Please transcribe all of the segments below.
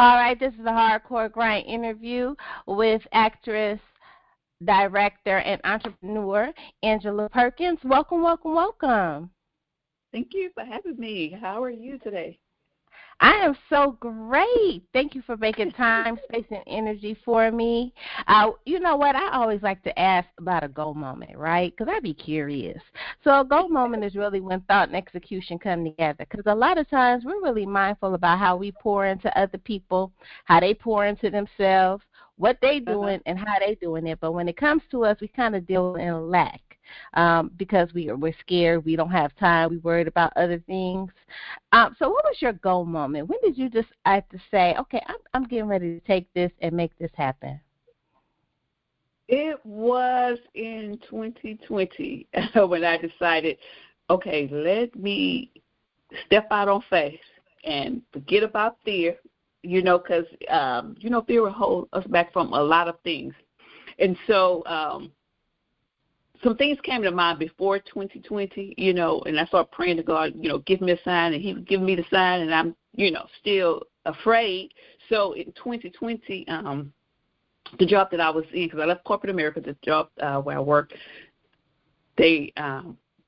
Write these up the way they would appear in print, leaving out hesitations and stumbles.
All right, this is a hardcore grind interview with actress, director, and entrepreneur Angela Perkins. Welcome, welcome, welcome. Thank you for having me. How are you today? I am so great. Thank you for making time, space, and energy for me. You know what? I always like to ask about a goal moment, right? Because I'd be curious. So a goal moment is really when thought and execution come together. Because a lot of times we're really mindful about how we pour into other people, how they pour into themselves, what they Uh-huh. doing, and how they doing it. But when it comes to us, we kind of deal in a lack because we're scared, we don't have time, we're worried about other things. So what was your goal moment? When did you just have to say, okay, I'm getting ready to take this and make this happen? It was in 2020 when I decided, okay, let me step out on faith and forget about fear, because, fear will hold us back from a lot of things. And so some things came to mind before 2020, and I started praying to God, give me a sign, and he would give me the sign, and I'm, still afraid. So in 2020, the job that I was in, because I left corporate America, the job where I worked, they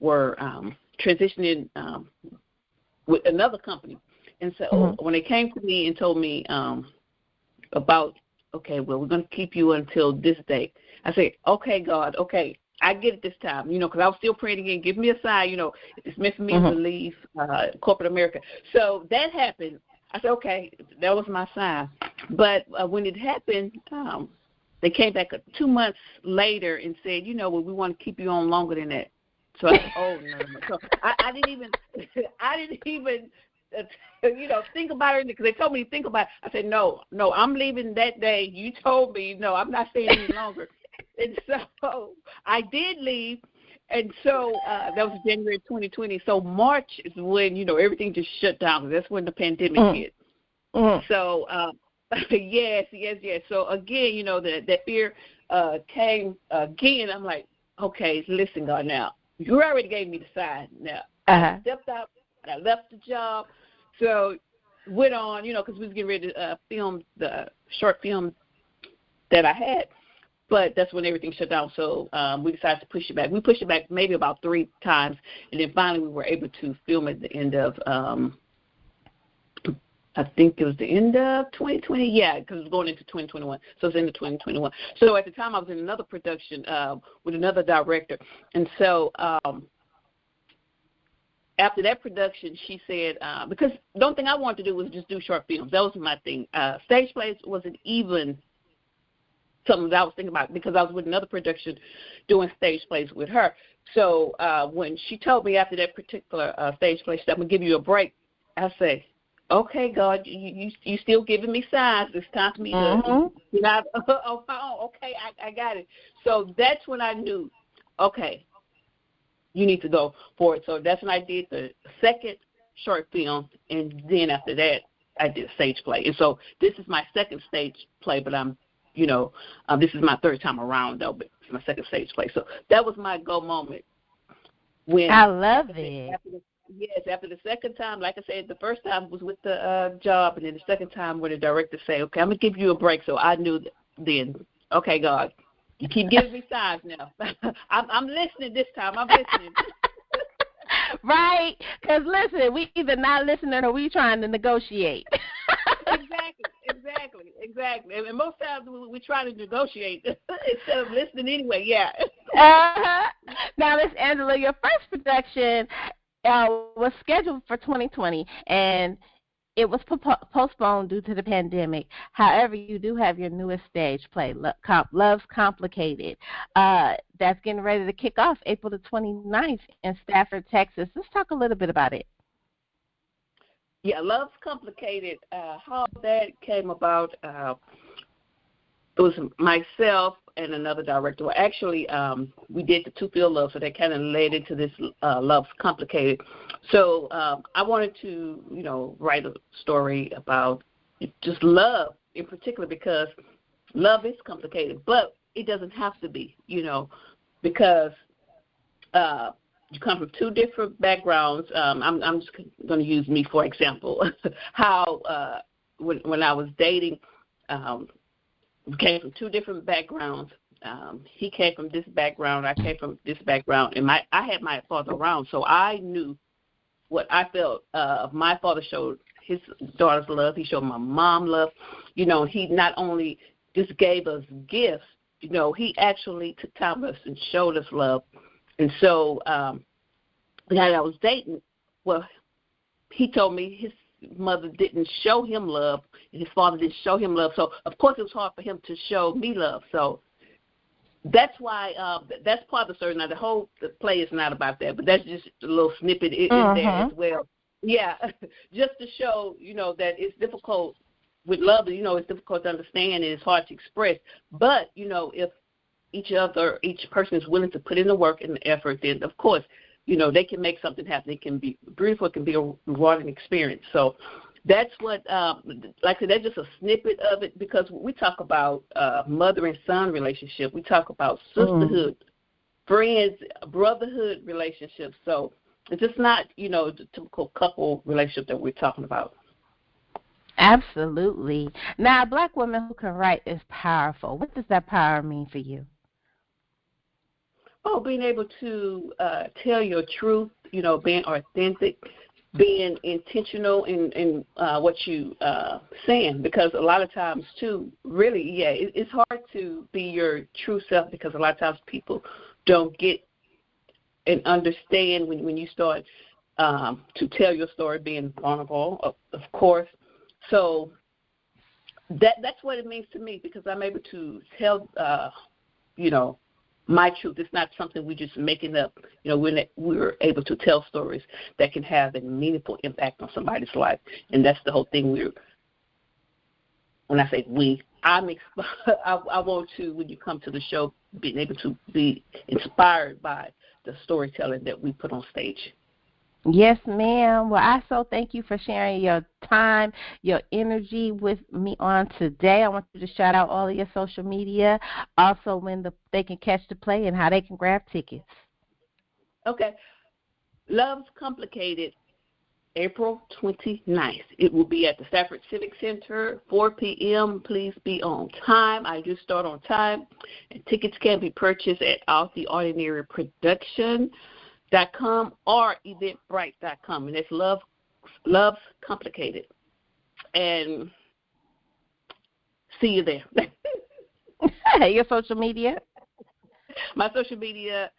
were transitioning with another company. And so when they came to me and told me about, okay, well, we're going to keep you until this date, I said, okay, God, okay, I get it this time, because I was still praying again, give me a sign, if it's meant for me to leave corporate America. So that happened. I said, okay, that was my sign. But when it happened, they came back 2 months later and said, well, we want to keep you on longer than that. So I said, oh, no. So I didn't even think about it, because they told me to think about it. I said, no, I'm leaving that day. You told me, no, I'm not staying any longer. And so I did leave, and so that was January 2020. So March is when, everything just shut down. That's when the pandemic hit. So, yes. So, again, that fear came again. I'm like, okay, listen, God, now, you already gave me the sign. Now, I stepped out, I left the job, so went on, because we was getting ready to film the short film that I had. But that's when everything shut down, so we decided to push it back. We pushed it back maybe about 3 times, and then finally we were able to film at the end of, I think it was the end of 2020. Yeah, because it was going into 2021, so it's into 2021. So at the time I was in another production with another director, and so after that production, she said, because the only thing I wanted to do was just do short films. That was my thing. Stage plays wasn't even something that I was thinking about, because I was with another production doing stage plays with her. So when she told me after that particular stage play, she said, I'm going to give you a break, I said, okay, God, you still giving me signs. It's time for me to get out of my own. Okay, I got it. So that's when I knew, okay, you need to go for it. So that's when I did the second short film, and then after that, I did a stage play. And so this is my second stage play, but I'm this is my third time around, though, but it's my second stage play. So that was my go moment. When I love it. After the second time, like I said, the first time was with the job, and then the second time when the director said, okay, I'm going to give you a break. So I knew then, okay, God, you keep giving me signs now. I'm listening this time. I'm listening. Right? Because, listen, we either not listening or we trying to negotiate. Exactly. And most times we try to negotiate instead of listening anyway, yeah. Now, Miss Angela, your first production was scheduled for 2020, and it was postponed due to the pandemic. However, you do have your newest stage play, Love's Complicated. That's getting ready to kick off April the 29th in Stafford, Texas. Let's talk a little bit about it. Yeah, Love's Complicated. How that came about, it was myself and another director. Well, actually, we did the Two Field Love, so that kind of led into this Love's Complicated. So I wanted to, write a story about just love in particular, because love is complicated, but it doesn't have to be, because you come from 2 different backgrounds. I'm just going to use me for example. How when I was dating, we came from two different backgrounds. He came from this background. I came from this background, and I had my father around, so I knew what I felt. My father showed his daughters love. He showed my mom love. He not only just gave us gifts. He actually took time with us and showed us love. And so, the guy that I was dating, well, he told me his mother didn't show him love, and his father didn't show him love. So, of course, it was hard for him to show me love. So that's why that's part of the story. Now, the play is not about that, but that's just a little snippet in there as well. Yeah, just to show, that it's difficult with love. It's difficult to understand and it's hard to express. But, if each person is willing to put in the work and the effort, then, of course, they can make something happen. It can be beautiful. It can be a rewarding experience. So that's what, like I said, that's just a snippet of it, because we talk about mother and son relationship. We talk about sisterhood, friends, brotherhood relationships. So it's just not, the typical couple relationship that we're talking about. Absolutely. Now, a Black woman who can write is powerful. What does that power mean for you? Oh, being able to tell your truth, being authentic, being intentional in what you saying, because a lot of times, too, really, it's hard to be your true self, because a lot of times people don't get and understand when you start to tell your story, being vulnerable, of course. So that's what it means to me, because I'm able to tell, my truth. It's not something we're just making up. We're able to tell stories that can have a meaningful impact on somebody's life, and that's the whole thing. When I say we, I want to, when you come to the show, being able to be inspired by the storytelling that we put on stage. Yes, ma'am. Well, I so thank you for sharing your time, your energy with me on today. I want you to shout out all of your social media, also when they can catch the play and how they can grab tickets. Okay. Love's Complicated, April 29th. It will be at the Stafford Civic Center, 4 p.m. Please be on time. I do start on time. And tickets can be purchased at OutTheOrdinaryProduction.com or Eventbrite.com. And it's Love's Complicated. And see you there. Your social media? My social media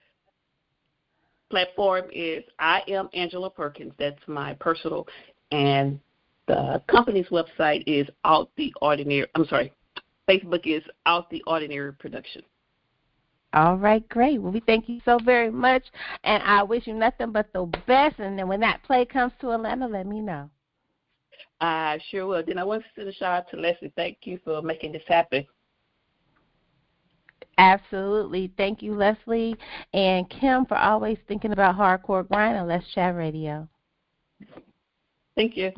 platform is I Am Angela Perkins. That's my personal. And the company's website is Facebook is Out the Ordinary Production. All right, great. Well, we thank you so very much, and I wish you nothing but the best. And then when that play comes to Atlanta, let me know. I sure will. Then I want to send a shout out to Leslie. Thank you for making this happen. Absolutely. Thank you, Leslie, and Kim, for always thinking about hardcore grind on Let's Chat Radio. Thank you.